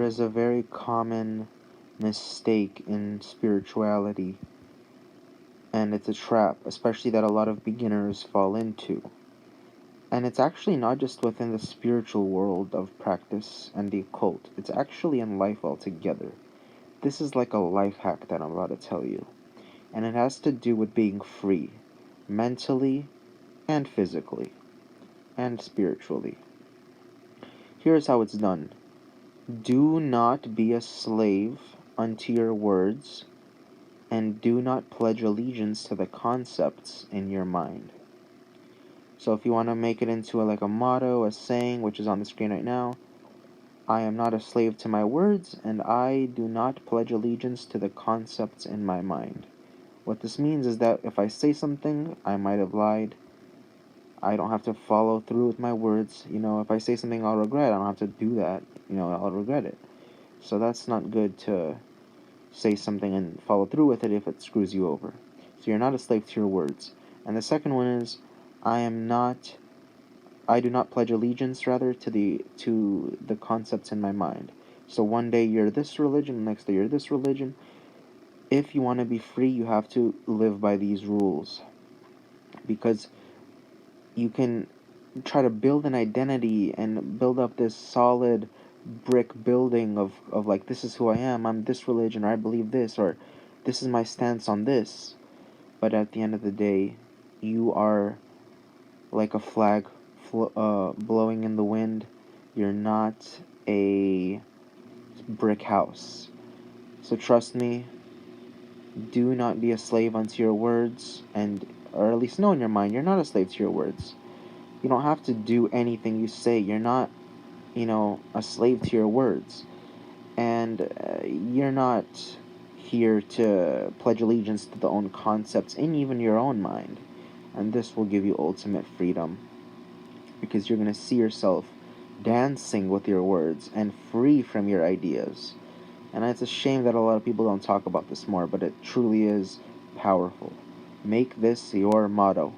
There is a very common mistake in spirituality, and it's a trap, especially that a lot of beginners fall into. And it's actually not just within the spiritual world of practice and the occult, it's actually in life altogether. This is like a life hack that I'm about to tell you, and it has to do with being free, mentally and physically and spiritually. Here's how it's done. Do not be a slave unto your words, and do not pledge allegiance to the concepts in your mind. So if you want to make it into like a motto, a saying, which is on the screen right now, I am not a slave to my words, and I do not pledge allegiance to the concepts in my mind. What this means is that if I say something, I might have lied. I don't have to follow through with my words. If I say something I'll regret, I don't have to do that. I'll regret it. So that's not good to say something and follow through with it if it screws you over. So you're not a slave to your words. And the second one is, I do not pledge allegiance rather to the concepts in my mind. So one day you're this religion, next day you're this religion. If you want to be free, you have to live by these rules, because you can try to build an identity and build up this solid brick building of like, this is who I am, I'm this religion, or I believe this, or this is my stance on this. But at the end of the day, you are like a flag blowing in the wind. You're not a brick house. So trust me, do not be a slave unto your words, or at least know in your mind you're not a slave to your words. You don't have to do anything you say. You're not, a slave to your words. And you're not here to pledge allegiance to the own concepts in even your own mind. And this will give you ultimate freedom, because you're going to see yourself dancing with your words and free from your ideas. And it's a shame that a lot of people don't talk about this more, but it truly is powerful. Make this your motto.